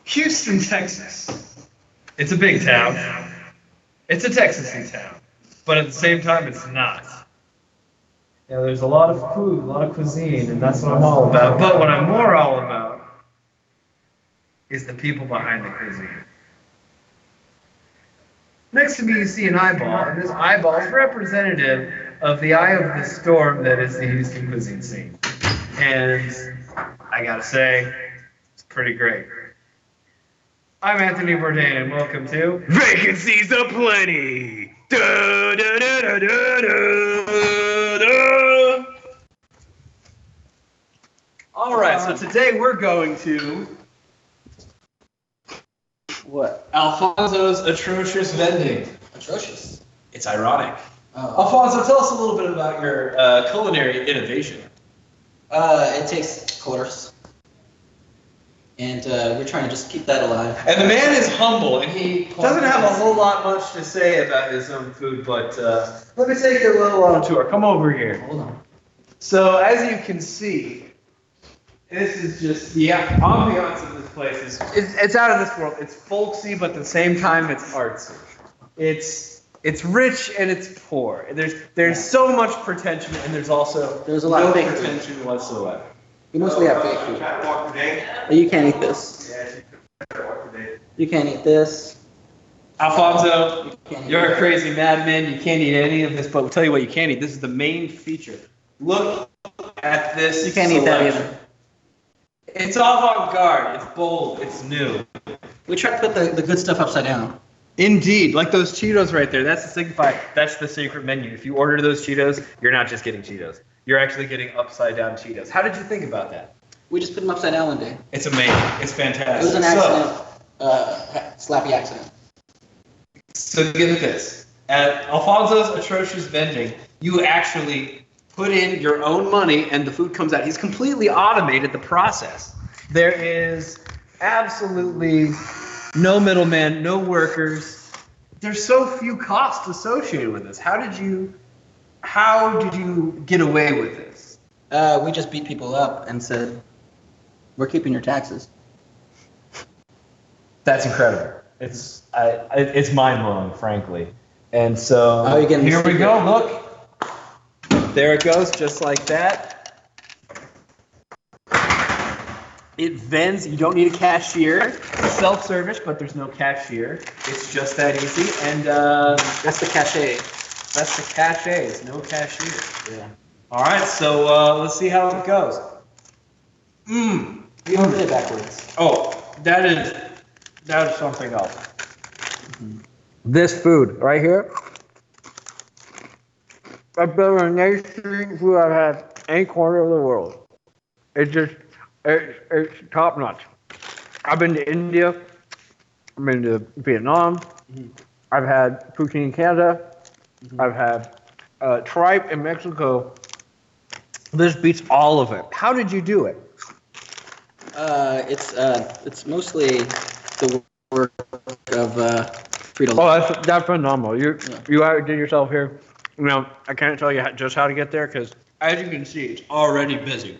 Houston, Texas. It's a big town. It's a Texas-y town. But at the same time, it's not. You know, there's a lot of food, a lot of cuisine, and that's what I'm all about. But what I'm more all about is the people behind the cuisine. Next to me, you see an eyeball, and this eyeball is representative of the eye of the storm that is the Houston cuisine scene. And I gotta say, it's pretty great. I'm Anthony Bourdain, and welcome to Vacancies Aplenty! Da, da, da, da, da, da, da. Alright, so today we're going to What? Alfonso's Atrocious Vending. Atrocious. It's ironic. Oh. Alfonso, tell us a little bit about your culinary innovation. It takes course. And we're trying to just keep that alive. And the man is humble, and he doesn't have a whole lot much to say about his own food, but let me take you a little on a tour. Come over here. Hold on. So, as you can see, this is just the ambiance of this place. It's out of this world. It's folksy, but at the same time, it's artsy. It's rich and it's poor. There's so much pretension, and there's also There's a lot no of fake food. pretension whatsoever. You mostly have fake food. But you can't eat this. You can't eat this. Alfonso, You can't eat you're a that. crazy madman. You can't eat any of this, but we'll tell you what you can eat. This is the main feature. Look at this. You can't eat that selection. either. It's avant-garde. It's bold. It's new. We try to put the good stuff upside down. Indeed. Like those Cheetos right there. That's the signify. That's the secret menu. If you order those Cheetos, you're not just getting Cheetos. You're actually getting upside-down Cheetos. How did you think about that? We just put them upside down one day. It's amazing. It's fantastic. It was an accident. Slappy accident. So get this. At Alfonso's Atrocious Vending, you actually put in your own money and the food comes out. He's completely automated the process. There is absolutely no middleman, no workers. There's so few costs associated with this. How did you get away with this? We just beat people up and said, we're keeping your taxes. That's incredible. It's mind-blowing, frankly. And so Oh, you're getting here we the go. secret. Look, there it goes, just like that. It vends. You don't need a cashier. It's self-service, but there's no cashier. It's just that easy. And That's the cachet. that's the cachet. It's no cashier. Yeah. All right, so let's see how it goes. You don't did it backwards. Oh, that is something else. This food right here, I've been an amazing food I've had any corner of the world. It's top notch. I've been to India, I've been to Vietnam, I've had poutine in Canada, I've had tripe in Mexico. This beats all of it. How did you do it? It's mostly the work of Frito. Oh, that's phenomenal. You did yourself here. Now, I can't tell you just how to get there because, as you can see, it's already busy.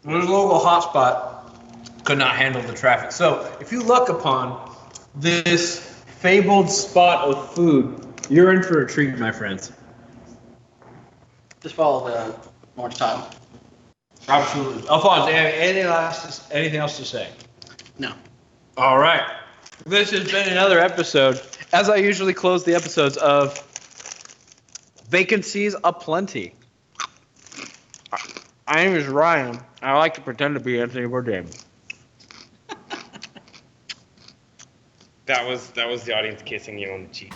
This local hotspot could not handle the traffic. So, if you look upon this fabled spot of food, you're in for a treat, my friends. Just follow the orange tile. Absolutely. Alphonse, anything else to say? No. All right. This has been another episode, as I usually close the episodes, of Vacancies Aplenty. My name is Ryan. I like to pretend to be Anthony Bourdain. That was the audience kissing you on the cheek.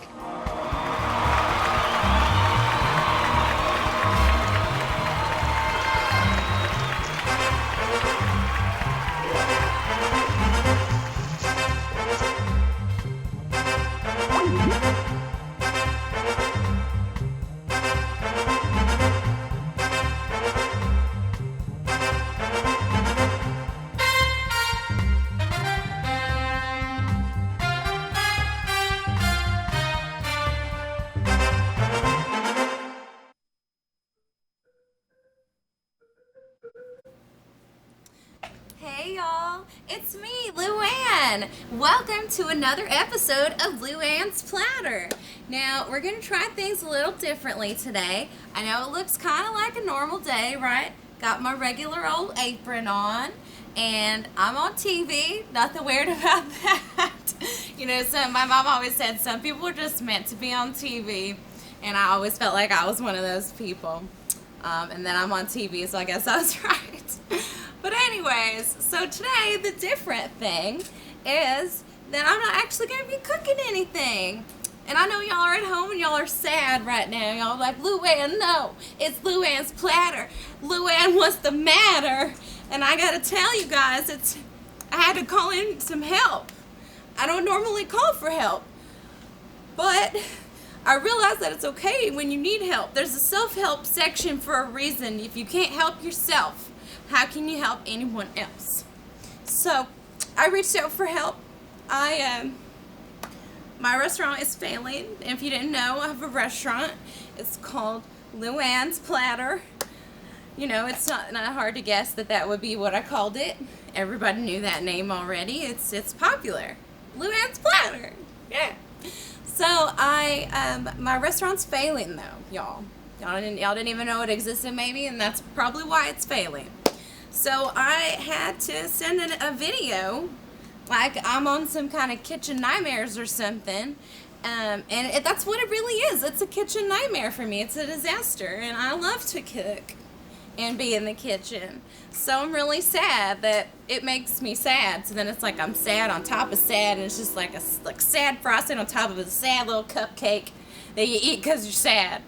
everyone. Welcome to another episode of Lou Ann's Platter. Now, we're going to try things a little differently today. I know it looks kind of like a normal day, right? Got my regular old apron on, and I'm on TV. Nothing weird about that. You know, so my mom always said some people are just meant to be on TV, and I always felt like I was one of those people. And then I'm on TV, so I guess I was right. But anyways, so today the different thing is that I'm not actually going to be cooking anything. And I know y'all are at home and y'all are sad right now. Y'all are like, Lou Ann, no, it's Lou Ann's Platter. Lou Ann, what's the matter? And I got to tell you guys, I had to call in some help. I don't normally call for help, but I realize that it's okay when you need help. There's a self-help section for a reason. If you can't help yourself, how can you help anyone else? So I reached out for help. My restaurant is failing. If you didn't know, I have a restaurant. It's called Lou Ann's Platter. You know, it's not hard to guess that would be what I called it. Everybody knew that name already. It's popular. Lou Ann's Platter. Yeah. So my restaurant's failing though, y'all. Y'all didn't even know it existed maybe, and that's probably why it's failing. So I had to send in a video, like I'm on some kind of kitchen nightmares or something, and that's what it really is. It's a kitchen nightmare for me. It's a disaster, and I love to cook and be in the kitchen. So I'm really sad that it makes me sad. So then it's like I'm sad on top of sad, and it's just like sad frosting on top of a sad little cupcake that you eat because you're sad.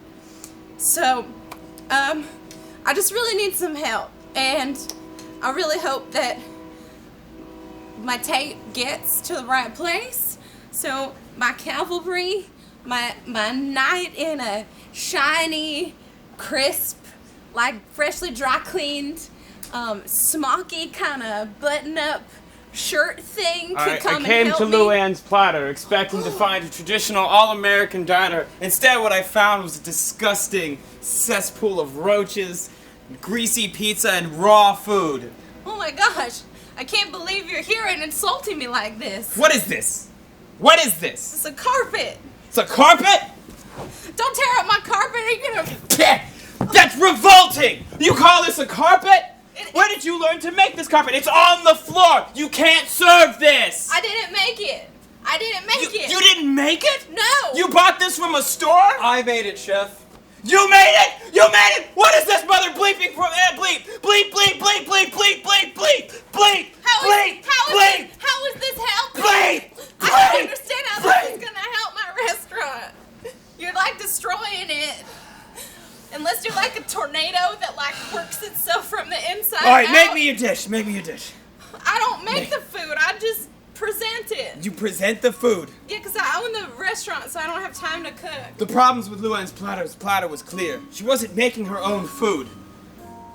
So I just really need some help, and I really hope that my tape gets to the right place. So my cavalry, my knight in a shiny, crisp, like freshly dry cleaned, smocky kind of button up shirt thing could come and help me. I came to Lou Ann's Platter expecting to find a traditional all-American diner. Instead, what I found was a disgusting cesspool of roaches, greasy pizza, and raw food. Oh my gosh, I can't believe you're here and insulting me like this. What is this? What is this? It's a carpet. It's a carpet? Don't tear up my carpet. Are you gonna... That's revolting! You call this a carpet? Where did you learn to make this carpet? It's on the floor! You can't serve this! I didn't make it. I didn't make it. You didn't make it? No. You bought this from a store? I made it, chef. You made it! You made it! What is this mother bleeping from bleep? Bleep, bleep, bleep, bleep, bleep, bleep, bleep, bleep, bleep, bleep! How is this helping? Bleep! I don't understand how this is gonna help my restaurant. You're like destroying it. Unless you're like a tornado that like works itself from the inside All right, out. make me your dish. Make me your dish. I don't make the food. I just present it. You present the food. Yeah, because I own the restaurant, so I don't have time to cook. The problems with Lou Ann's platter was clear. She wasn't making her own food.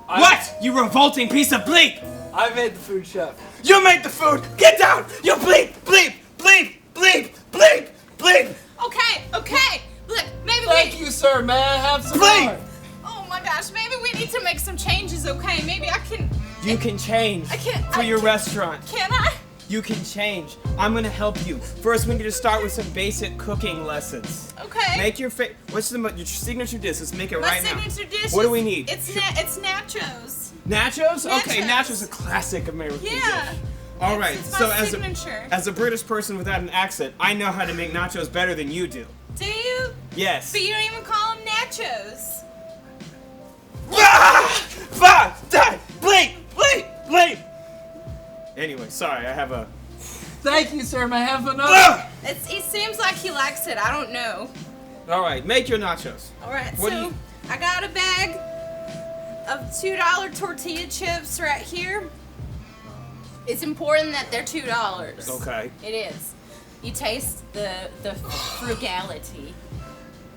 What? You revolting piece of bleep! I made the food, chef. You made the food! Get down! You bleep! Bleep! Bleep! Bleep! Bleep! Bleep! Okay. Look, maybe Thank you, sir. May I have some Bleep! more? Oh my gosh, maybe we need to make some changes, okay? Maybe I can... You can change for your restaurant. Can I? You can change. I'm gonna help you. First, we need to start with some basic cooking lessons. Okay. Make your what's your signature dish? Let's make it right now. My signature dish. What do we need? It's nachos. Nachos? Okay, Nachos. nachos are a classic American dish. Yeah. All right. It's my So signature. as a British person without an accent, I know how to make nachos better than you do. Do you? Yes. But you don't even call them nachos. Bleep! Anyway, sorry, I have a... Thank you, sir. May I have another? It seems like he likes it. I don't know. All right, make your nachos. All right, What do so you- I got a bag of $2 tortilla chips right here. It's important that they're $2. Okay. It is. You taste the frugality.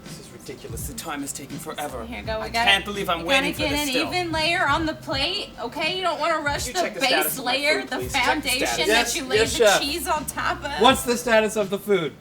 This is ridiculous. The time is taking forever. Here you go. I can't believe I'm waiting for this You gotta get still. an even layer on the plate, okay? You don't want to rush You the check the status base of my layer, food, the please. Check the foundation status. that Yes, you lay yes, the chef. cheese on top of. What's the status of the food?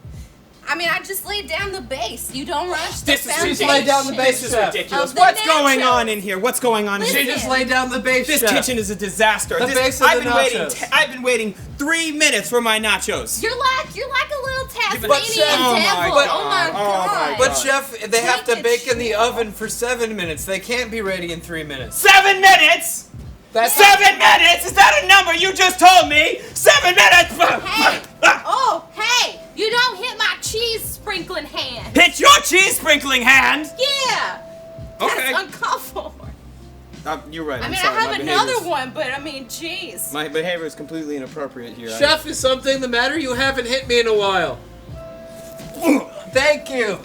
I mean, I just laid down the base. You don't rush the This is foundation. lay down the base, This is chef. ridiculous. Of the What's going nachos. on in here? What's going on in Listen. She here? just laid down the base, This chef. kitchen is a disaster. The base of I've the been waiting. nachos. I've been waiting 3 minutes for my nachos. You're like a little Tasmanian But chef- devil. Oh my God. Oh my Oh my god. But chef, they have to Take it, bake in the chef. oven for 7 minutes. They can't be ready in 3 minutes. 7 minutes? That's 7 minutes? Is that a number you just told me? 7 minutes! Hey! Oh, hey! You don't hit my cheese sprinkling hand. Hit your cheese sprinkling hand! Yeah! Okay. That's uncalled for. You're right. I I'm mean, sorry. I have my another behavior's- one, but I mean, jeez. My behavior is completely inappropriate here. Chef, is something the matter? You haven't hit me in a while. Thank you.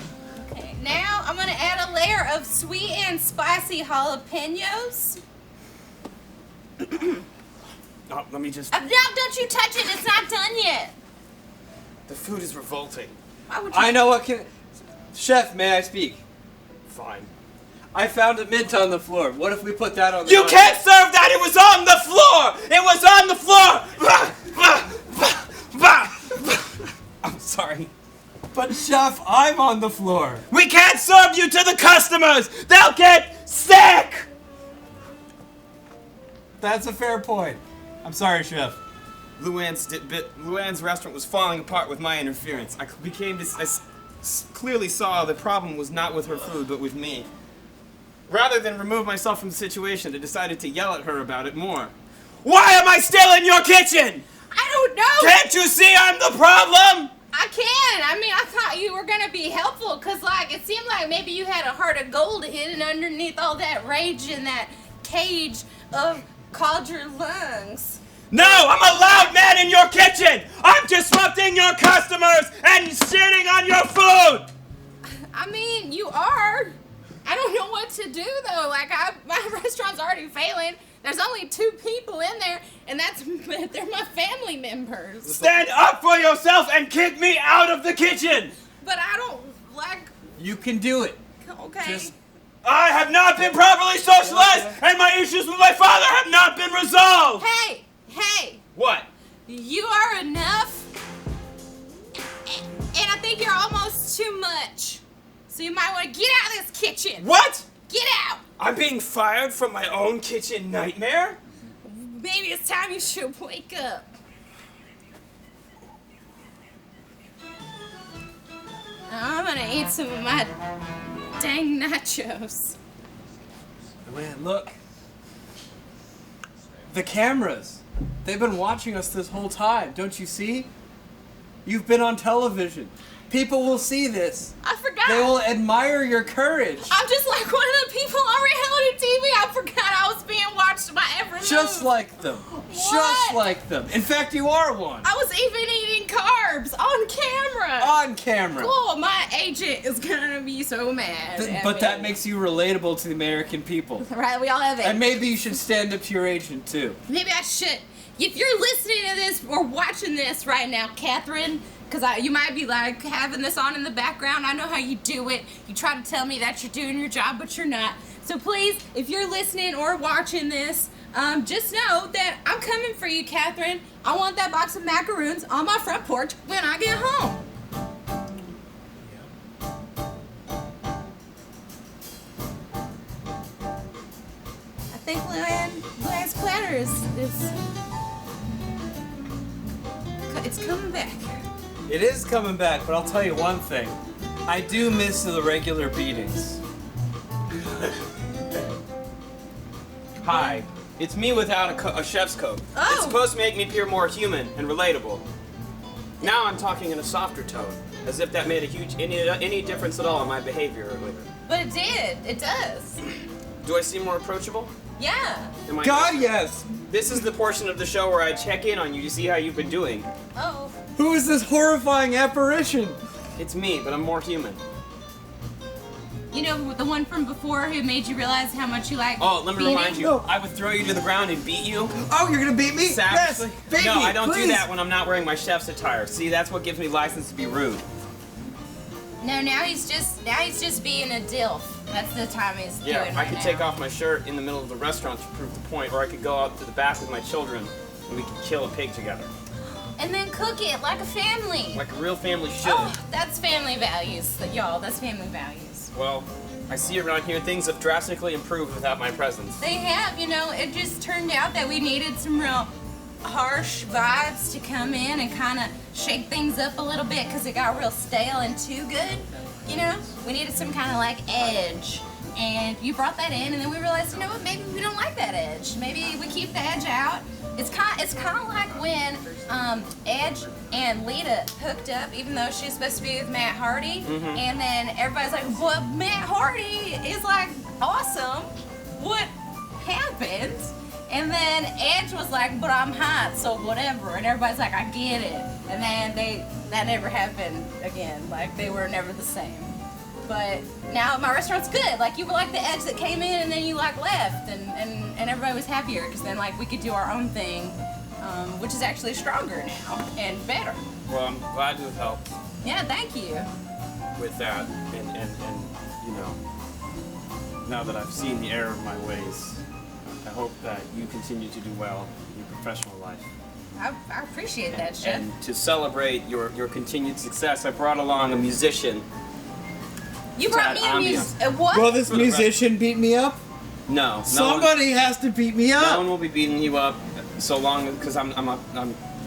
Okay, now I'm gonna add a layer of sweet and spicy jalapenos. Oh, let me just. Now, don't you touch it. It's not done yet. The food is revolting. Why would you? I know what can... Chef, may I speak? Fine. I found a mint on the floor. What if we put that on the... You can't serve that! It was on the floor! It was on the floor! I'm sorry. But chef, I'm on the floor. We can't serve you to the customers! They'll get sick! That's a fair point. I'm sorry, chef. Luann's restaurant was falling apart with my interference. I clearly saw the problem was not with her food, but with me. Rather than remove myself from the situation, I decided to yell at her about it more. Why am I still in your kitchen? I don't know. Can't you see I'm the problem? I can. I mean, I thought you were gonna be helpful, cause like it seemed like maybe you had a heart of gold hidden underneath all that rage in that cage of called your lungs. No, I'm a loud man in your kitchen! I'm disrupting your customers and shitting on your food! I mean, you are. I don't know what to do though. Like, my restaurant's already failing. There's only 2 people in there, and they're my family members. Stand up for yourself and kick me out of the kitchen! But I don't like. You can do it. Okay. Just- I have not been properly socialized, and my issues with my father have not been resolved! Hey, What? you are enough, and I think you're almost too much. So you might want to get out of this kitchen. What? Get out. I'm being fired from my own kitchen nightmare? Maybe it's time you should wake up. I'm gonna eat some of my dang nachos. Man, look. The cameras. They've been watching us this whole time. Don't you see? You've been on television. People will see this. I forgot. They will admire your courage. I'm just like one of the people on reality TV. I forgot I was being watched by every Just move. like them. Just What? like them. In fact, you are one. I was even eating carbs on camera. On camera. Cool, my agent is gonna be so mad. at But that me. makes you relatable to the American people. Right, we all have it. And maybe you should stand up to your agent too. Maybe I should. If you're listening to this or watching this right now, Catherine, because you might be like having this on in the background. I know how you do it. You try to tell me that you're doing your job, but you're not. So please, if you're listening or watching this, just know that I'm coming for you, Catherine. I want that box of macaroons on my front porch when I get home. I think Luann's platter it's coming back. It is coming back, but I'll tell you one thing. I do miss the regular beatings. Hi. It's me without a chef's coat. Oh. It's supposed to make me appear more human and relatable. Now I'm talking in a softer tone, as if that made any difference at all in my behavior earlier. But it did. It does. Do I seem more approachable? Yeah. Am I- God, yes! This is the portion of the show where I check in on you to see how you've been doing. Oh. Who is this horrifying apparition? It's me, but I'm more human. You know, the one from before who made you realize how much you like Oh, let me beating? remind you, No. I would throw you to the ground and beat you. Oh, you're gonna beat me? Savagely. Yes! Beat No, me, I don't do please. that when I'm not wearing my chef's attire. See, that's what gives me license to be rude. No, now he's just being a dilf. That's the time he's doing Yeah, right I could now. take off my shirt in the middle of the restaurant to prove the point, or I could go out to the back with my children and we could kill a pig together. and then cook it like a family. Like a real family should. Oh, that's family values, y'all. That's family values. Well, I see around here things have drastically improved without my presence. They have, it just turned out that we needed some real harsh vibes to come in and kind of shake things up a little bit because it got real stale and too good. We needed some kind of like edge. And you brought that in, and then we realized, what, maybe we don't like that edge. Maybe we keep the edge out. It's kind of like when Edge and Lita hooked up, even though she's supposed to be with Matt Hardy, and then everybody's like, "Well, Matt Hardy is like awesome. What happened?" And then Edge was like, "But I'm hot, so whatever." And everybody's like, "I get it." And then that never happened again. Like they were never the same. But now my restaurant's good. Like you were like the Edge that came in and then you like left, and everybody was happier because then like we could do our own thing, which is actually stronger now and better. Well, I'm glad to have helped Yeah, thank you. with that, and now that I've seen the error of my ways, I hope that you continue to do well in your professional life. I appreciate that, Chef. And to celebrate your continued success, I brought along a musician. You brought me a ambiance. what? Will this musician beat me up? No, Somebody has to beat me no up. one will be beating you up so long because I'm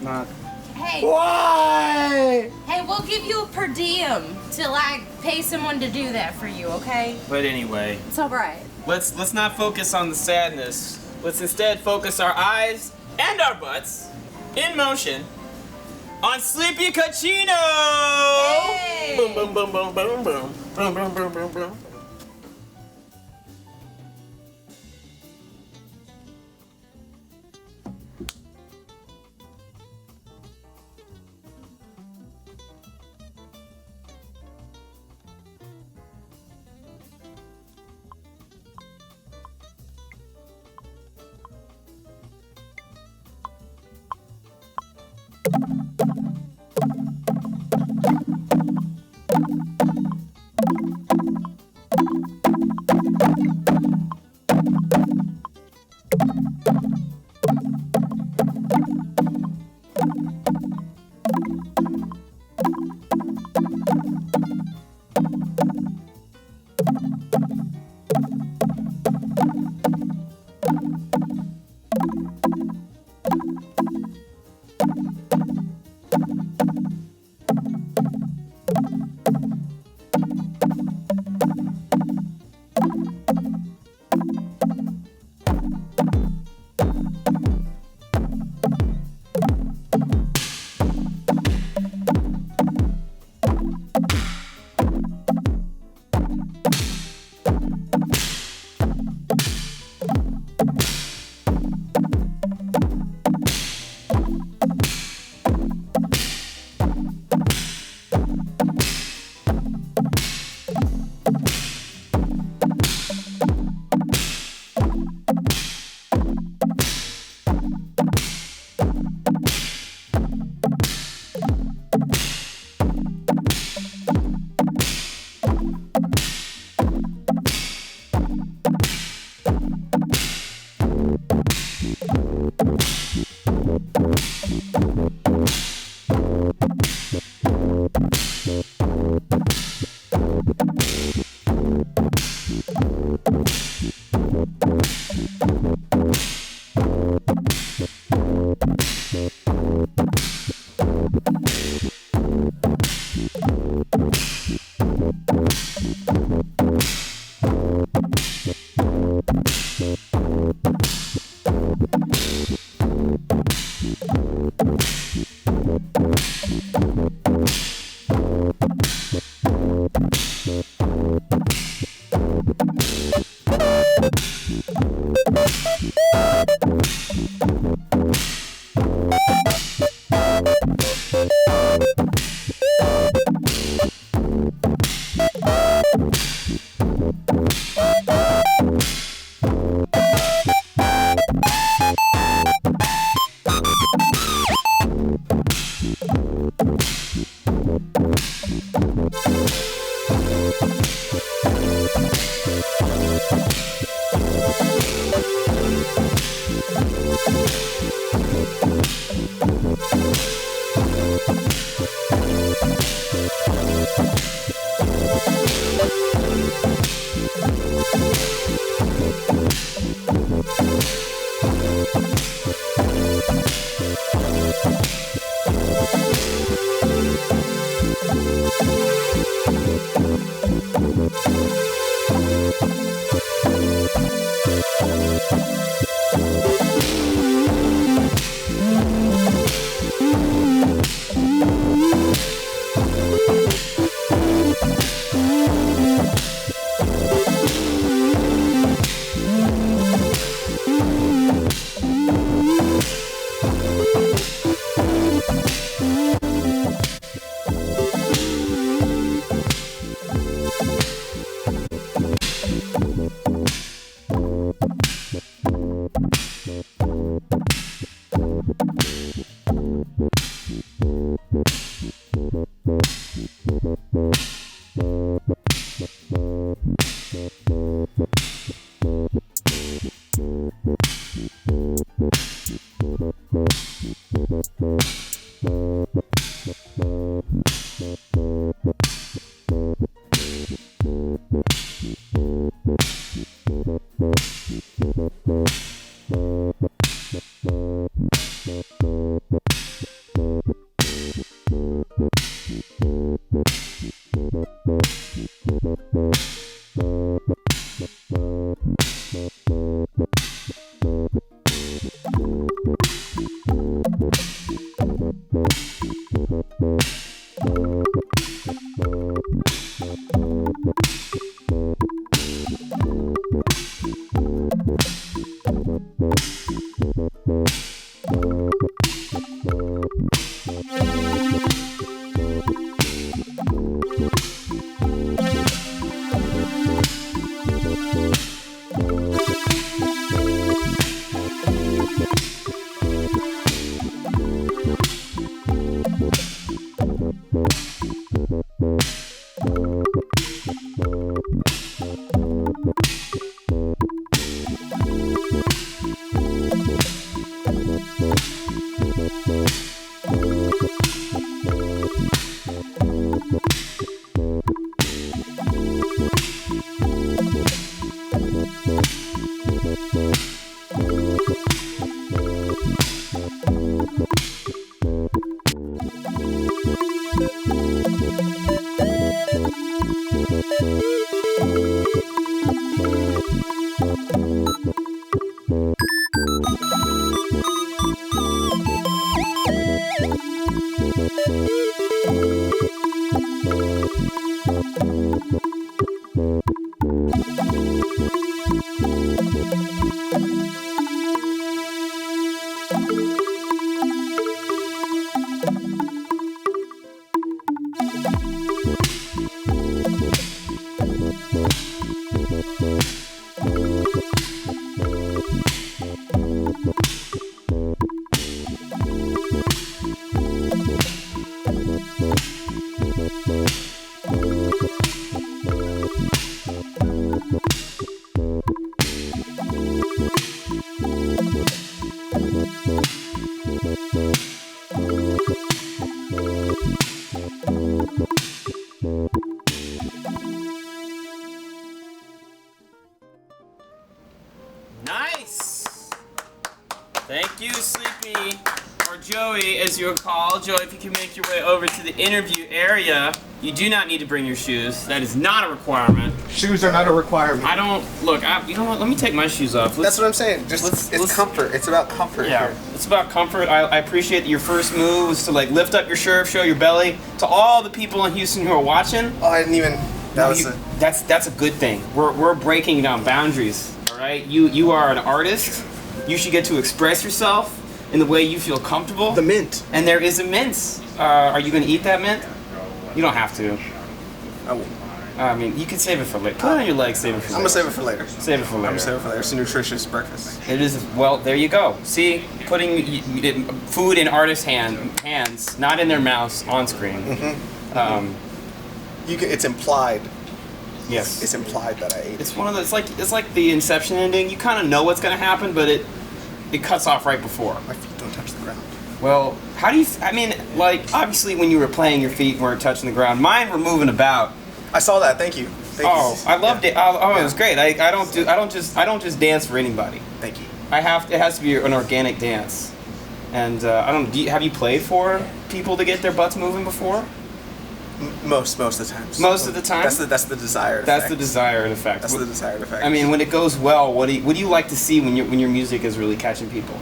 not. Hey, Why? we'll give you a per diem to like pay someone to do that for you, okay? But anyway, It's all right. let's not focus on the sadness. Let's instead focus our eyes and our butts in motion on Sleepy Cachino. Hey! Boom boom boom boom boom boom boom boom boom boom boom. Nice! Thank you, Sleepy, or Joey, as you would call. Joey, if you can make your way over to the interview area, you do not need to bring your shoes. That is not a requirement. Shoes are not a requirement. I don't, look, you know what, let me take my shoes off. That's what I'm saying. Just it's comfort. It's about comfort Yeah, here. it's about comfort. I appreciate that your first move was to like lift up your shirt, show your belly. To all the people in Houston who are watching, Oh, I didn't even. that's a good thing. We're breaking down boundaries. All right, you are an artist. You should get to express yourself in the way you feel comfortable. The mint. And there is a mint. Are you gonna eat that mint? You don't have to. I won't. I mean, you can save it for later. Put it on your legs, save it for later. I'm gonna save it for later. Save it for later. I'm gonna save it for later. It's a nutritious breakfast. It is, well, there you go. See, putting food in artists' hands, not in their mouths, on screen. You can. It's implied. Yes. It's implied that I ate it. It's one of those, it's like the Inception ending. You kind of know what's gonna happen, but it cuts off right before. My feet don't touch the ground. Well, how do you? I mean, like obviously when you were playing, your feet weren't touching the ground. Mine were moving about. I saw that. Thank you. Thank Oh, you. I loved Yeah. it. Oh, it was great. I don't just dance for anybody. Thank you. It has to be an organic dance. And I don't. Have you played for people to get their butts moving before? Most of the times. Most of the time? That's the desired effect. That's the desired effect. That's the desired effect. I mean, when it goes well, what do you like to see when your music is really catching people?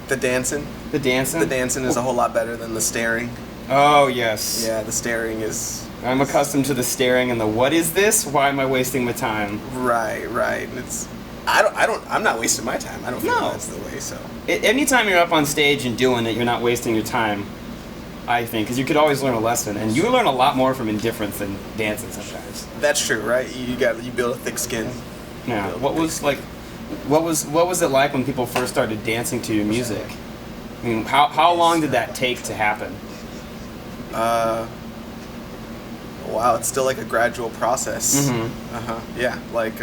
the dancing. The dancing. The dancing is a whole lot better than the staring. Oh yes. Yeah, the staring is. I'm accustomed to the staring and the what is this? Why am I wasting my time? Right. It's. I'm not wasting my time. I don't feel No. that's the way. So. Anytime you're up on stage and doing it, you're not wasting your time. I think, because you could always learn a lesson, and you learn a lot more from indifference than dancing sometimes. That's true, right? You build a thick skin. Yeah. What was it like when people first started dancing to your music? I mean, how long did that take to happen? Wow, it's still like a gradual process. Mm-hmm. Yeah, like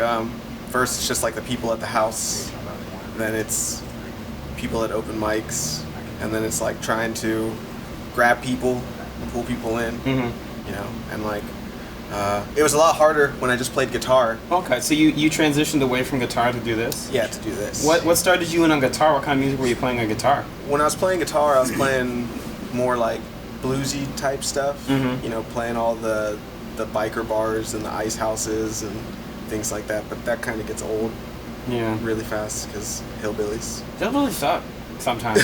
first it's just like the people at the house, then it's people at open mics, and then it's like trying to grab people and pull people in. Mm-hmm. You know, and like it was a lot harder when I just played guitar. Okay, so you transitioned away from guitar to do this? Yeah, to do this. What started you in on guitar? What kind of music were you playing on guitar? When I was playing guitar, I was playing more like bluesy type stuff. Mhm. You know, playing all the biker bars and the ice houses and things like that. But that kind of gets old Yeah. really fast because hillbillies. They'll really suck sometimes.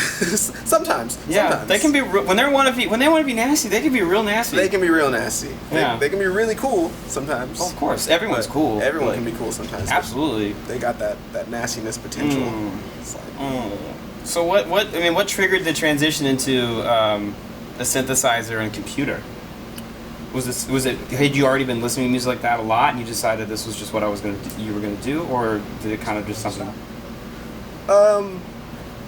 Sometimes. Yeah, sometimes. they can be when they want to be nasty. They can be real nasty. They can be real nasty. Yeah. They can be really cool sometimes. Well, of course, everyone's But cool. Everyone but- can be cool sometimes. Absolutely. They got that nastiness potential. Mm. It's like, So what triggered the transition into a synthesizer and computer? Was it had you already been listening to music like that a lot and you decided this was just what you were gonna do, or did it kind of just something?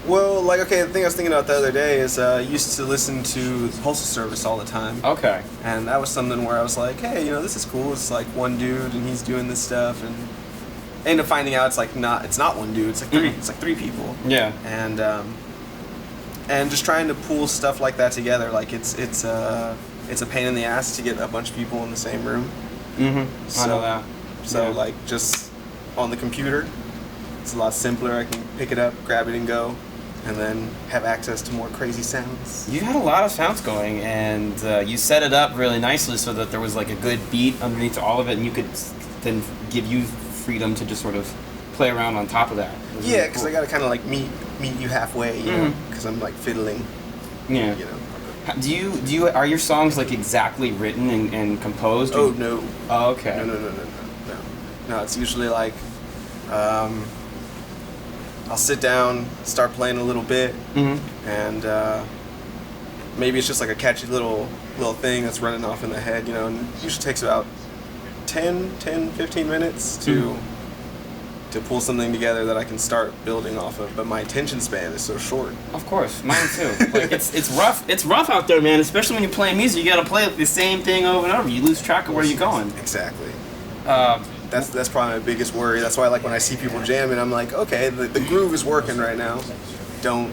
Well, like, okay, the thing I was thinking about the other day is I used to listen to Postal Service all the time. Okay. And that was something where I was like, hey, this is cool. It's like one dude and he's doing this stuff, and I ended up finding out it's not one dude. It's like three. Mhm. It's like three people. Yeah. And just trying to pull stuff like that together, like it's a pain in the ass to get a bunch of people in the same room. Mhm. I know that. So Yeah. like just on the computer, it's a lot simpler. I can pick it up, grab it, and go, and then have access to more crazy sounds. You had a lot of sounds going, and you set it up really nicely so that there was like a good beat underneath all of it, and you could then give you freedom to just sort of play around on top of that. It was Yeah, really because cool. I gotta kind of like meet you halfway, you know, Mhm. because I'm like fiddling, Yeah. you know. Are your songs like exactly written and composed? Oh no, Oh, okay. no. It's usually like, I'll sit down, start playing a little bit, Mhm. and maybe it's just like a catchy little thing that's running off in the head, you know, and it usually takes about 15 minutes to pull something together that I can start building off of, but my attention span is so short. Of course, mine too. Like it's rough. It's rough out there, man. Especially when you're playing music, you gotta play the same thing over and over. You lose track of where you're going. Exactly. Um, That's probably my biggest worry. That's why, like, when I see people jamming, I'm like, okay, the groove is working right now. Don't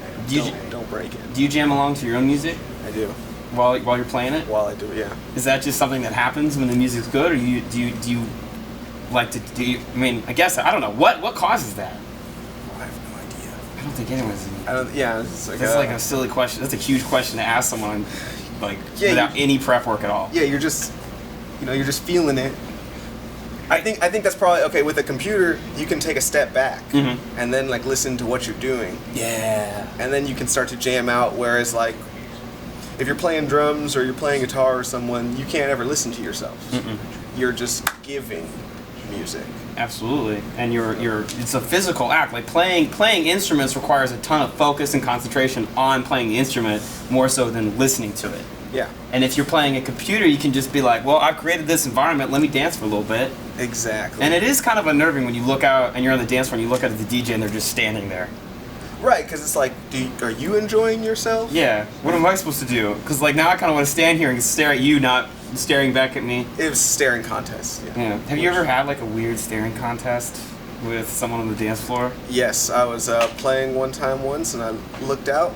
break it. do you jam along to your own music I do. while you're playing it? While I do, yeah. Is that just something that happens when the music's good, or do you like to do? I mean, I guess I don't know what causes that. I have no idea. I don't think anyone's. Yeah, it's like, That's like a silly question. That's a huge question to ask someone, like Yeah, without any prep work at all. yeah, you're just feeling it. I think that's probably okay. With a computer, you can take a step back Mhm. and then like listen to what you're doing, Yeah. and then you can start to jam out. Whereas like, if you're playing drums or you're playing guitar or someone, you can't ever listen to yourself. Mm-mm. You're just giving music. Absolutely, and it's a physical act. Like playing instruments requires a ton of focus and concentration on playing the instrument more so than listening to it. Yeah, And if you're playing a computer, you can just be like, well, I've created this environment, let me dance for a little bit. exactly. And it is kind of unnerving when you look out and you're on the dance floor and you look at the DJ and they're just standing there. Right, because it's like, are you enjoying yourself? Yeah, what am I supposed to do? Because like now I kind of want to stand here and stare at you, not staring back at me. It was staring contest. Yeah. Yeah. Have you ever had like a weird staring contest with someone on the dance floor? Yes, I was playing one time once, and I looked out,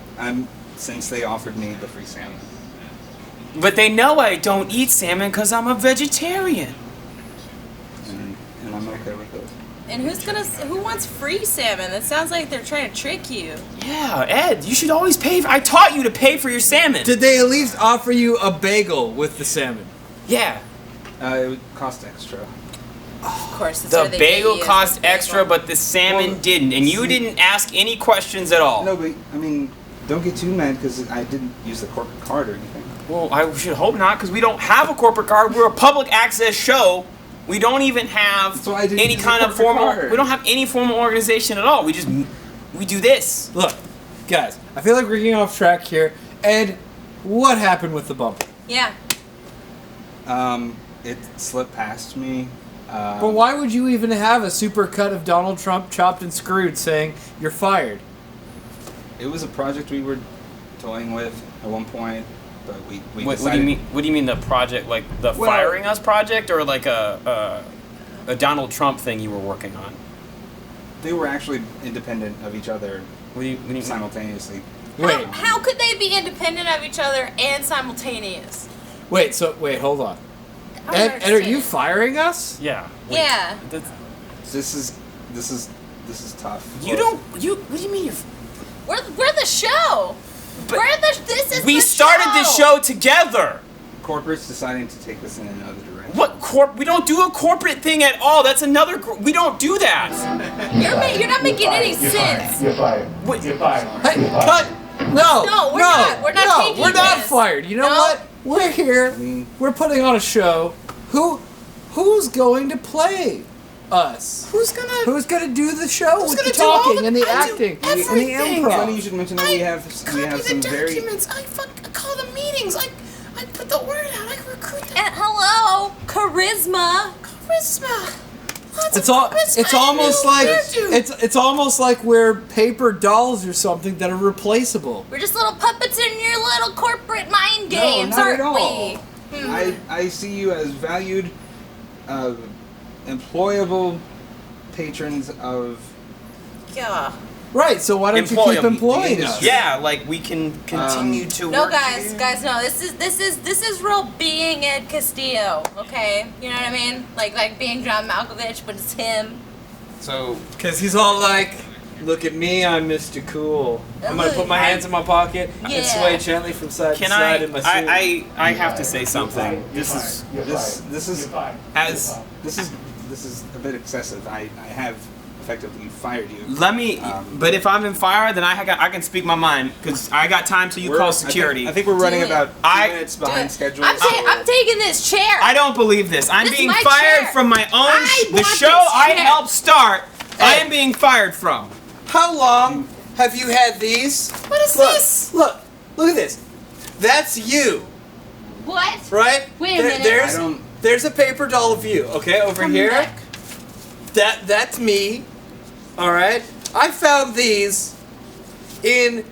Since they offered me the free salmon. But they know I don't eat salmon because I'm a vegetarian. And I'm okay with it. And who wants free salmon? That sounds like they're trying to trick you. Yeah, Ed, you should always pay. I taught you to pay for your salmon. Did they at least offer you a bagel with the salmon? Yeah. It would cost extra. Of course, that's The why they bagel pay you, cost the bagel. extra, but the salmon Well, didn't, and you didn't ask any questions at all. No, but I mean, don't get too mad because I didn't use the corporate card or anything. Well, I should hope not, because we don't have a corporate card. We're a public access show. We don't even have That's why I didn't any use the kind of corporate formal. card. We don't have any formal organization at all. We do this. Look, guys, I feel like we're getting off track here. Ed, what happened with the bumper? Yeah. It slipped past me. But why would you even have a super cut of Donald Trump chopped and screwed saying you're fired? It was a project we were toying with at one point, but we What decided. do you mean? What do you mean the project, like the Well- firing us project, or like a Donald Trump thing you were working on? They were actually independent of each other What do you mean? simultaneously. Wait, How could they be independent of each other and simultaneous? wait, hold on. I don't Ed, are you understand. firing us? Yeah. Yeah. That's- This is tough. You don't. You. What do you mean? We're the show. But This is We the started this show together. Corporate's deciding to take this in another direction. What We don't do a corporate thing at all. That's another. We don't do that. You're not making any sense. You're fired. What- You're fired. Hey, You're fired. cut! No, No, we're not. We're not no, taking we're not this. fired. You know No. what? We're here. mean- We're putting on a show. Who's going to play us? Who's gonna do the show with gonna the do all talking the- and the I do acting and the everything. It's funny improv? you should mention that we have some very. I call the meetings. I put the word out. I recruit them. And hello, charisma. Charisma. It's almost like it's almost like we're paper dolls or something that are replaceable. We're just little puppets in your little corporate mind games, not aren't at all. we? I see you as valued, employable patrons of. Yeah. Right. So why don't you keep employing us? Yeah, like we can continue to No, work. guys, no. This is real being Ed Castillo. Okay, you know what I mean? Like being John Malkovich, but it's him. So Because he's all like, look at me, I'm Mr. Cool. I'm going to put my hands in my pocket Yeah. and sway gently from side to Can side in my suit. I have to say something. This is this is as this is a bit excessive. I have effectively fired you. let me. But if I'm in fire, then I can speak my mind because I got time till you call security. I think we're running Do it. about 2 I- minutes Do behind it. schedule. I'm taking this chair. I don't believe this. I'm This is being my fired chair. from my own I the want show this I chair. helped start. I Hey. am being fired from. How long have you had these? What is Look, this? Look at this. That's you, What? right? Wait a minute. There's, I don't- there's a paper doll of you, okay, over Come here. back. That's me. All right. I found these in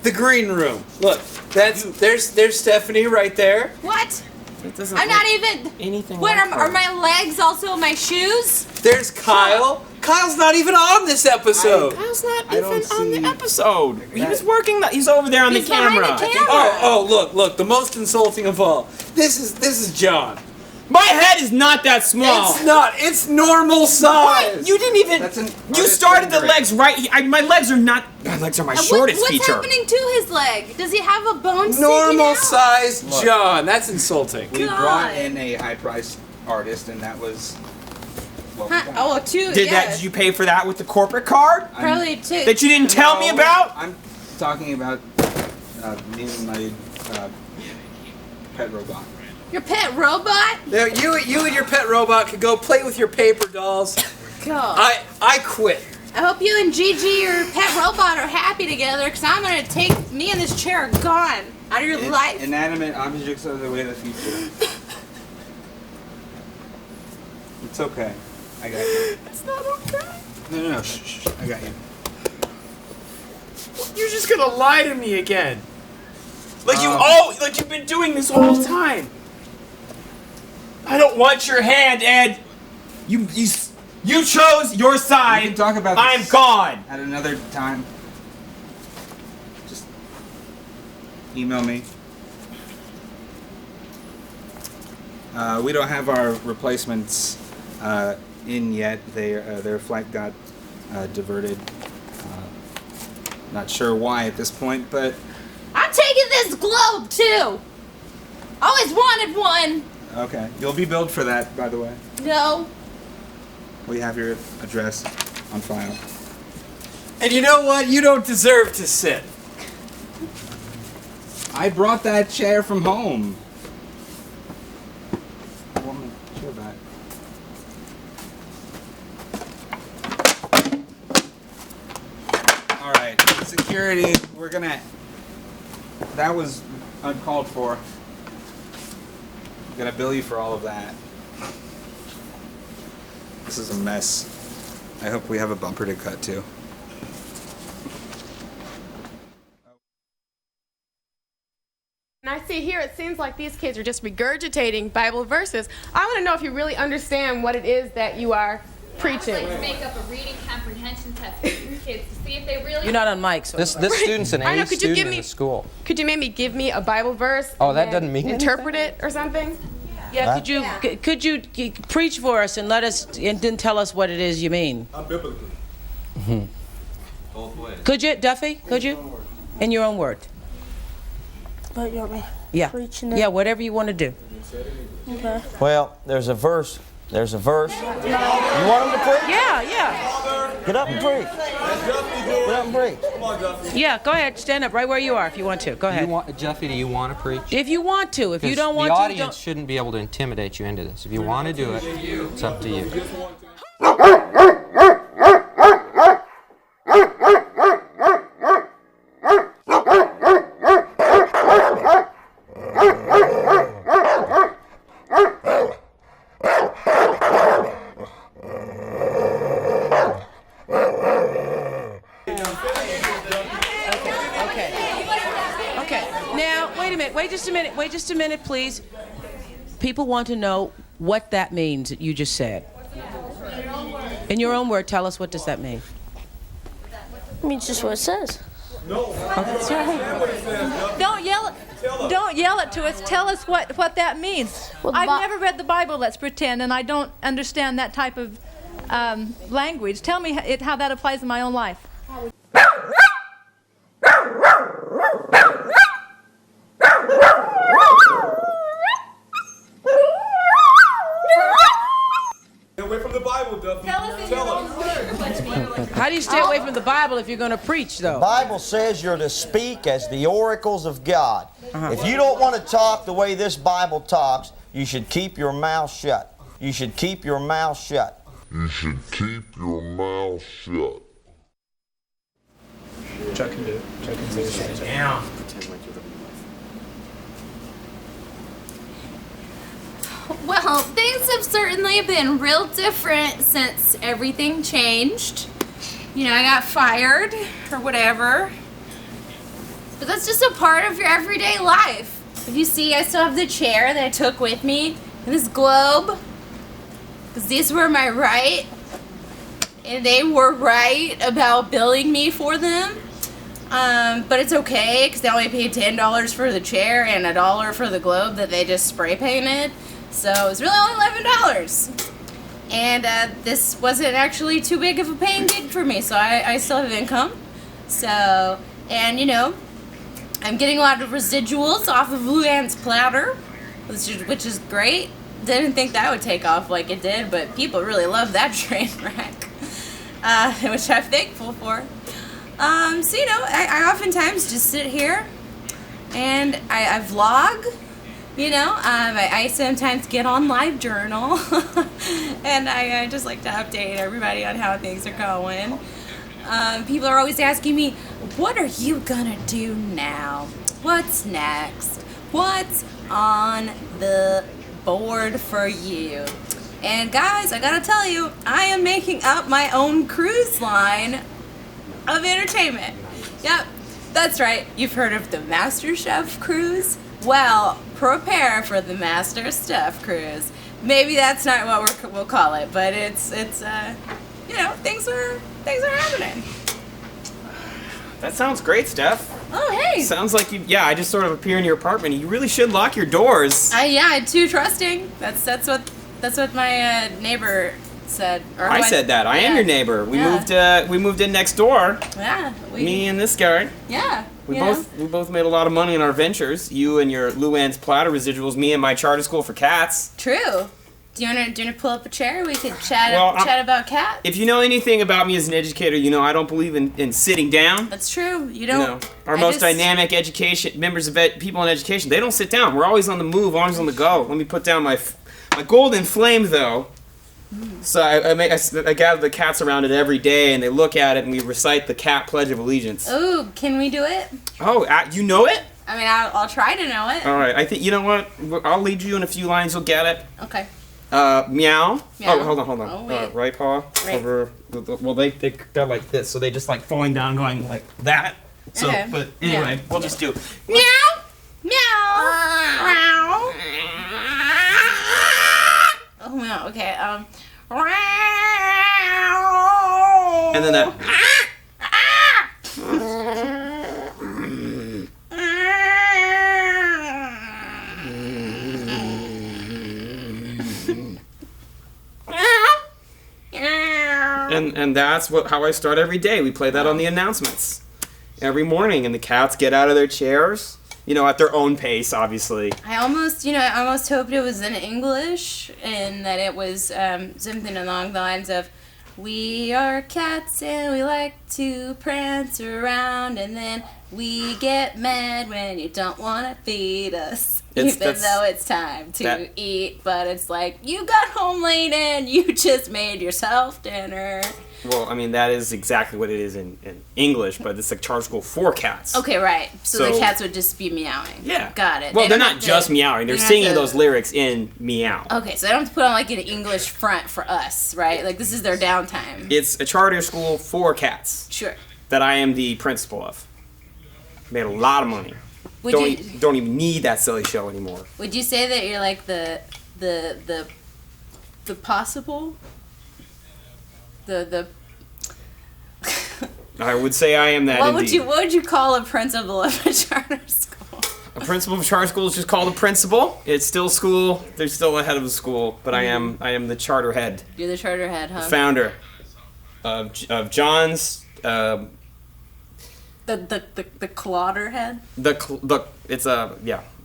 the green room. Look, there's Stephanie right there. What? It doesn't I'm not even. anything. What like are her. my legs also my shoes? There's Kyle. Kyle's not even on this episode. Kyle's not I even don't on the see episode. He was working. He's over there on He's the behind camera. the I think- camera. Oh, look, the most insulting of all. This is John. My head is not that small. It's not. It's normal size. What? You didn't even. That's an You artist started the rendering. legs right. My legs are not. My legs are my shortest What's feature. happening to his leg? Does he have a bone sticking Normal out? size John. That's insulting. We God. brought in a high-priced artist, and that was. What we Huh, got. oh, two. Did yeah. that? Did you pay for that with the corporate card Probably two. that you didn't tell me No, about? I'm talking about me and my pet robot. Your pet robot? Now, you and your pet robot could go play with your paper dolls. God. I quit. I hope you and Gigi, your pet robot, are happy together, because I'm going to take me and this chair gone out of your life. Inanimate objects are the way of the future. It's okay. I got you. It's not okay. No, shh. I got you. You're just gonna lie to me again. Like like you've been doing this whole time. I don't want your hand, Ed. You chose your side. We can talk about I'm this gone. at another time. Just email me. We don't have our replacements in yet. Their flight got diverted. Not sure why at this point, but I'm taking this globe too. Always wanted one. okay. You'll be billed for that, by the way. No. We have your address on file. And you know what? You don't deserve to sit. I brought that chair from home. I want my chair back. All right, security. We're gonna. That was uncalled for. I'm gonna bill you for all of that. This is a mess. I hope we have a bumper to cut to. And I see here, it seems like these kids are just regurgitating Bible verses. I want to know if you really understand what it is that you are preaching. I would like to make up a reading comprehension test for these kids to see if they really. You're not on mic, so. This student's an I know, A could you student give in me- the school. Could you maybe give me a Bible verse? Oh, and that then doesn't mean interpret it or something? Yeah, could you preach for us and let us and then tell us what it is you mean? Unbiblically. Both ways. Could you, Duffy? Could you? In your own word. But you want me Yeah. preaching it? Yeah, whatever you want to do. Okay. Well, there's a verse. There's a verse. You want him to preach? Yeah, yeah. Get up and preach. Get up and preach. Yeah, go ahead. Stand up right where you are if you want to. Go ahead. Jeffy, do you want to preach? If you want to. If you don't want the to, audience shouldn't be able to intimidate you into this. If you want to do it, it's up to you. Wait just a minute, please. People want to know what that means that you just said. In your own word, tell us what does that mean? It means just what it says. Don't yell it to us. Tell us what that means. Well, I've never read the Bible, let's pretend, and I don't understand that type of language. Tell me how that applies in my own life. Stay away from the Bible, Duffy. Tell us in your own words. How do you stay away from the Bible if you're going to preach, though? The Bible says you're to speak as the oracles of God. If you don't want to talk the way this Bible talks, you should keep your mouth shut. You should keep your mouth shut. You should keep your mouth shut. Chuck can do it. Chuck can say it. Yeah. Pretend like you're the Well, things have certainly been real different since everything changed. You know, I got fired or whatever. But that's just a part of your everyday life. If you see, I still have the chair that I took with me and this globe. Because these were my right. And they were right about billing me for them. But it's okay because they only paid $10 for the chair and $1 for the globe that they just spray painted. So it was really only $11. And this wasn't actually too big of a paying gig for me, so I still have income. So, and you know, I'm getting a lot of residuals off of Luann's platter, which is great. Didn't think that would take off like it did, but people really love that train wreck, which I'm thankful for. So, you know, I oftentimes just sit here and I vlog. You know, I sometimes get on LiveJournal, and I just like to update everybody on how things are going. People are always asking me, what are you gonna do now? What's next? What's on the board for you? And guys, I gotta tell you, I am making up my own cruise line of entertainment. Yep, that's right. You've heard of the MasterChef cruise? Well, prepare for the Master Stuff Cruise. Maybe that's not what we'll call it, but it's you know, things are happening. That sounds great, Steph. Oh, hey. Sounds like you. Yeah, I just sort of appear in your apartment. You really should lock your doors. I'm too trusting. That's what my neighbor said. Or I said that. I am your neighbor. We moved in next door. Yeah. Me and this guy. Yeah. We both made a lot of money in our ventures. You and your Luann's Platter residuals. Me and my charter school for cats. True. Do you want to pull up a chair? We could chat about cats. If you know anything about me as an educator, you know I don't believe in sitting down. That's true. You don't. Our most dynamic education members of people in education, they don't sit down. We're always on the move, always on the go. Let me put down my golden flame though. So I gather the cats around it every day, and they look at it, and we recite the cat Pledge of Allegiance. Ooh, can we do it? Oh, you know it? I mean, I'll try to know it. All right. I think you know what. I'll lead you in a few lines. You'll get it. Okay. Meow. Meow. Oh, hold on. Oh, wait. Right paw over. Well, they're like this, so they just like falling down, going like that. So, Okay. but anyway, we'll just do. Meow. Meow. Oh no. Okay. And then that. And that's how I start every day. We play that on the announcements every morning, and the cats get out of their chairs, at their own pace, obviously. I almost hoped it was in English and that it was something along the lines of, "We are cats and we like to prance around, and then we get mad when you don't want to feed us, even though it's time to eat." But it's like, you got home late and you just made yourself dinner. Well, I mean, that is exactly what it is in English, but it's like charter school for cats. Okay, right. So the cats would just be meowing. Yeah. Got it. Well, they're not just meowing. They're singing those lyrics in meow. Okay, so they don't have to put on like an English front for us, right? Like this is their downtime. It's a charter school for cats. Sure. That I am the principal of. Made a lot of money. Don't even need that silly show anymore. Would you say that you're like the possible? The I would say I am that. What indeed. would you call a principal of a charter school? A principal of a charter school is just called a principal. It's still school. They're still the head of the school, but I am the charter head. You're the charter head, huh? The founder of John's. The Clodder head.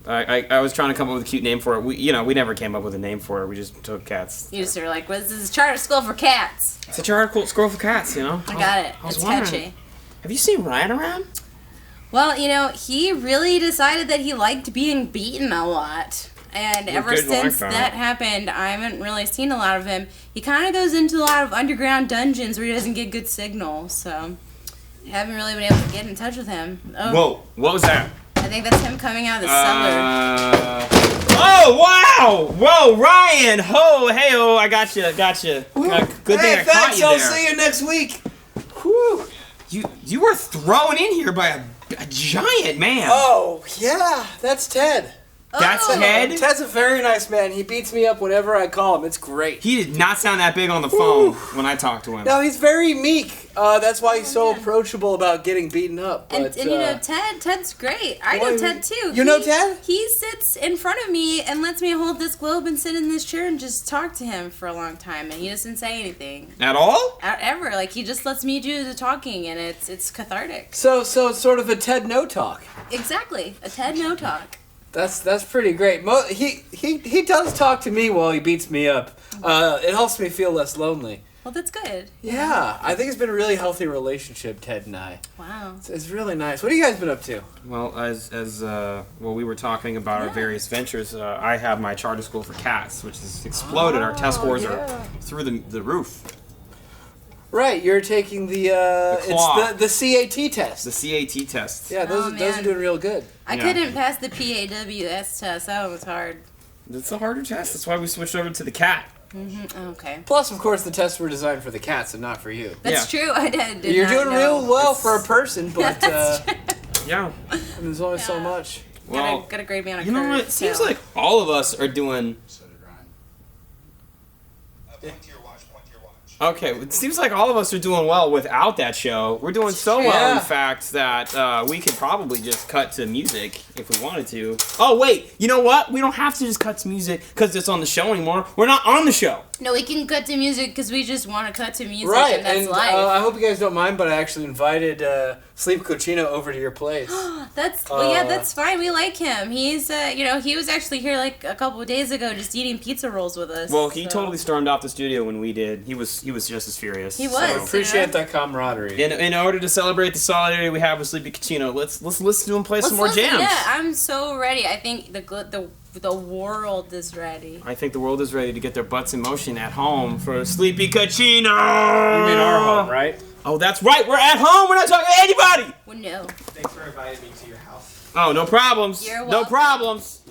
I was trying to come up with a cute name for it. We never came up with a name for it. We just took cats. You just were like, "Well, this is a charter school for cats." It's a charter school for cats, I got it. It's catchy. Have you seen Ryan around? Well, he really decided that he liked being beaten a lot. And ever since that happened, I haven't really seen a lot of him. He kind of goes into a lot of underground dungeons where he doesn't get good signal, so I haven't really been able to get in touch with him. Oh. Whoa, what was that? I think that's him coming out of the cellar. Oh, wow! Whoa, Ryan! Ho, hey-oh, I got you. Good thing I caught you there. I'll see you next week. Whew. You were thrown in here by a giant man. Oh, yeah, that's Ted. That's Ted? Ted's a very nice man. He beats me up whenever I call him. It's great. He did not sound that big on the phone when I talked to him. No, he's very meek. That's why he's so approachable about getting beaten up. But, and Ted's great. I know Ted too. You know Ted? He sits in front of me and lets me hold this globe and sit in this chair and just talk to him for a long time, and he doesn't say anything. At all? Ever. Like, he just lets me do the talking, and it's cathartic. So it's sort of a Ted no talk. Exactly. A Ted no talk. That's pretty great. He does talk to me while he beats me up. It helps me feel less lonely. Well, that's good. Yeah, I think it's been a really healthy relationship, Ted and I. Wow. It's really nice. What have you guys been up to? Well, we were talking about our various ventures. I have my charter school for cats, which has exploded. Our test scores are through the roof. Right, you're taking the CAT test. The CAT test. Yeah, those are doing real good. I couldn't pass the PAWS test. That one was hard. It's a harder test. That's why we switched over to the cat. Mm-hmm. Okay. Plus, of course, the tests were designed for the cats and not for you. That's true. I did You're not doing know. real well for a person, but yeah, there's only so much. Well, gotta grade me on a you know curve, what? It seems so. like all of us are doing. Okay, it seems like all of us are doing well without that show. We're doing so well, in fact, that we could probably just cut to music if we wanted to. Oh, wait, you know what? We don't have to just cut to music because it's on the show anymore. We're not on the show. No, we can cut to music because we just want to cut to music, Right, and that's and life. I hope you guys don't mind, but I actually invited Sleep Cochino over to your place. That's fine. We like him. He's, he was actually here like a couple of days ago, just eating pizza rolls with us. Well, he totally stormed off the studio when we did. He was just as furious. He was. So. Appreciate that camaraderie. In order to celebrate the solidarity we have with Sleepy Cochino, let's listen to him play some more listen, jams. Yeah, I'm so ready. I think the world is ready. I think the world is ready to get their butts in motion at home for Sleepy Cochino. You mean our home, right? Oh, that's right. We're at home. We're not talking to anybody. Well, no. Thanks for inviting me to your house. Oh, no problems. You're No welcome. problems.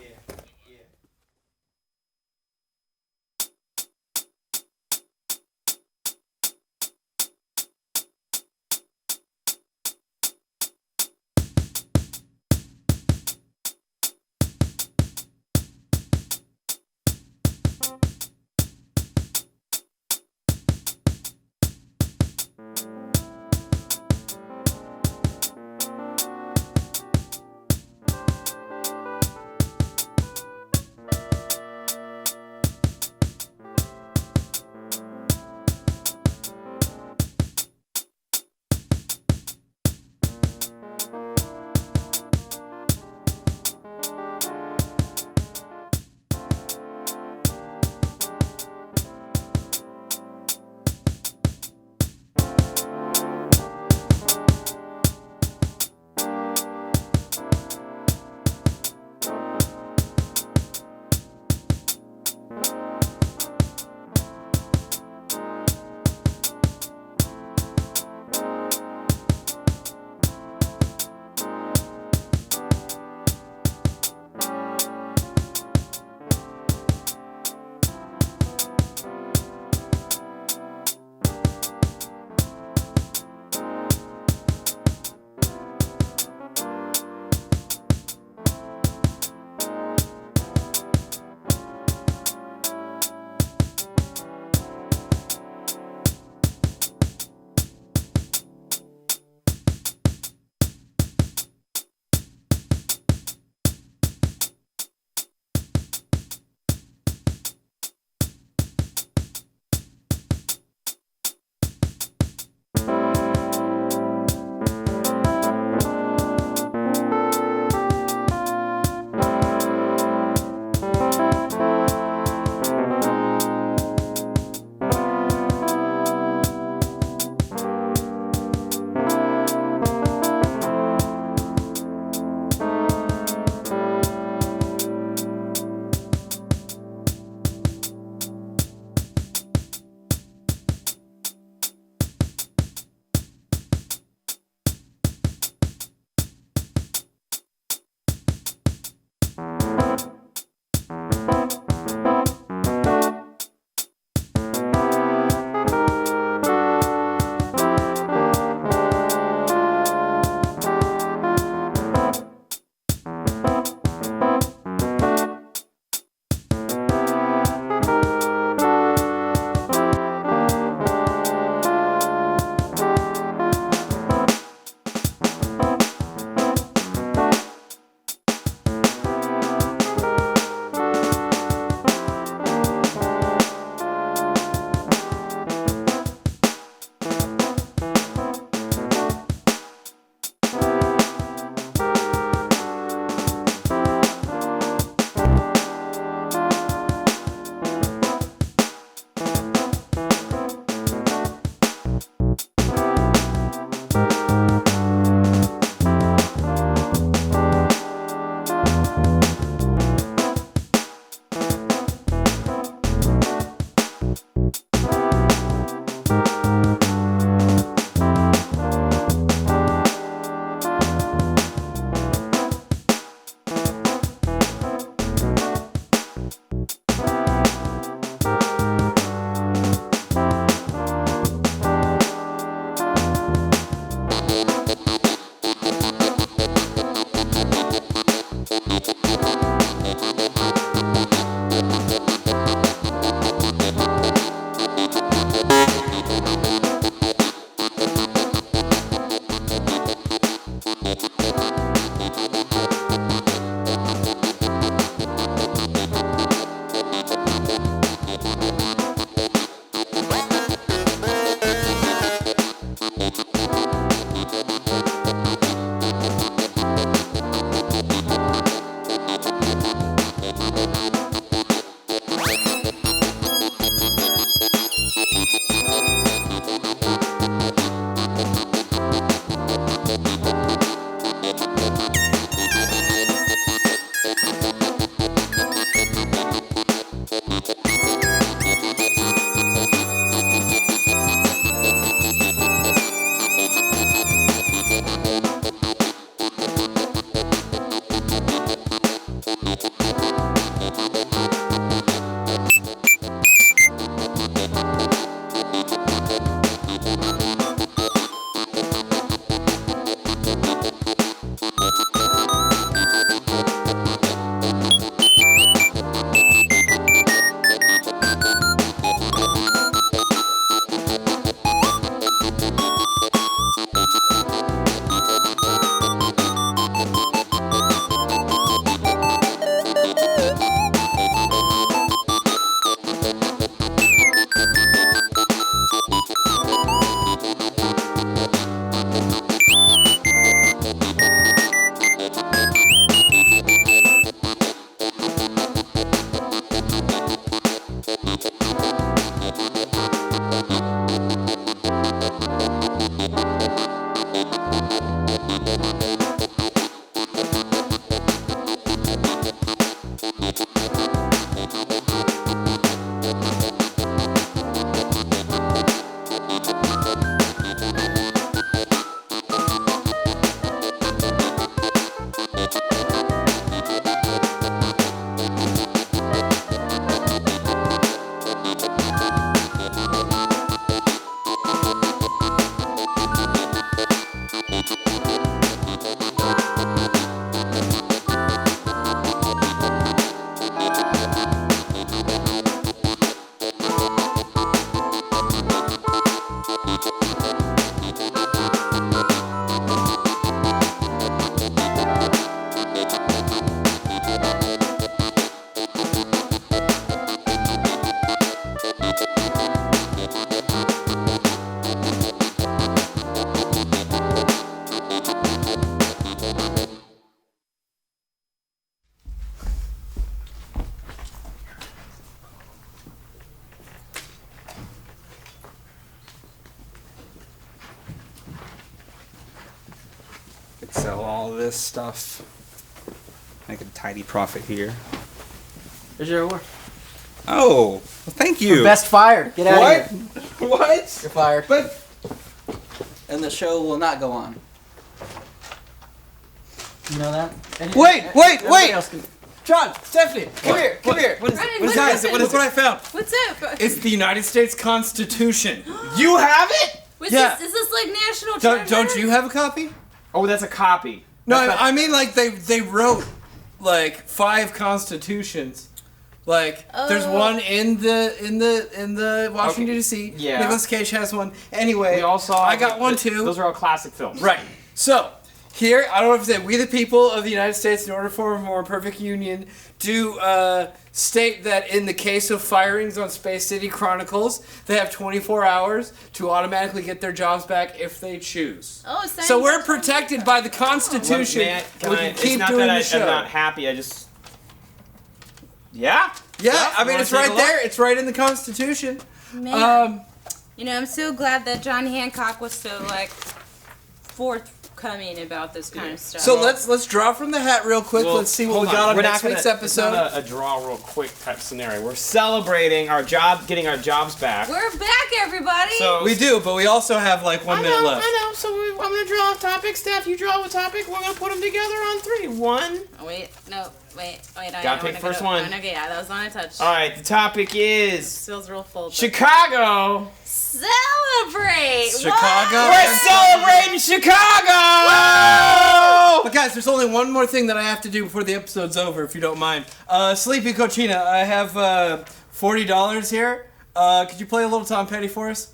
Could sell all this stuff. Make a tidy profit here. There's your award. Oh, well, thank you. For best fired. Get out of here. What? You're fired. But and the show will not go on. You know that? Wait! Everybody else can- John, Stephanie, come here. What is What it? is Look what I found. What's up? It's the United States Constitution. You have it? Is Yeah. this like national Don't you have a copy? Oh, that's a copy. No, That's not- I mean like they wrote like 5 constitutions. Like there's Oh. one in the Washington Okay. D.C. Yeah. Nicolas Cage has one. Anyway, We all saw. I got one too. Those are all classic films. Right. So, here, I don't know if it's we the people of the United States, in order to form a more perfect union, do state that in the case of firings on Space City Chronicles, they have 24 hours to automatically get their jobs back if they choose. Oh, it's So we're protected by the Constitution. Can we I, can it's keep not doing that the show. I'm not happy. I just. Yeah. Yeah, I mean, wanna it's take right a look? there. It's right in the Constitution. Man. You know, I'm so glad that John Hancock was so like forthcoming about this kind of stuff. So let's draw from the hat real quick. Well, let's see what we hold got on We're next not week's gonna- episode. It's not a draw real quick type scenario. We're celebrating our job, getting our jobs back. We're back, everybody. So we do, but we also have like 1 minute left. I know. So I'm gonna draw a topic. Steph, you draw a topic. We're gonna put them together on 3. 1. Oh, wait, no, wait. I Gotta pick wanna first go- one. Okay, yeah, that was the one I touched. All right. The topic is Feels real full. but- Chicago. Celebrate! Chicago. We're celebrating Chicago. But guys, there's only one more thing that I have to do before the episode's over, if you don't mind. Sleepy Cochina, I have $40 here. Could you play a little Tom Petty for us?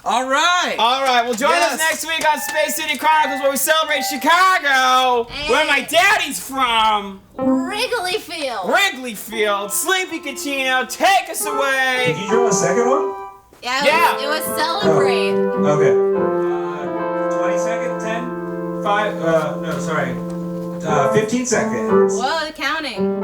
All right. All right. Well, join Yes. us next week on Space City Chronicles, where we celebrate Chicago, where my daddy's from. Wrigley Field. Wrigley Field. Sleepy Cucino, take us away. Did you draw a second one? Yeah, it was Celebrate. Okay. 20 seconds? 10? 5? No, sorry. 15 seconds. Whoa, counting.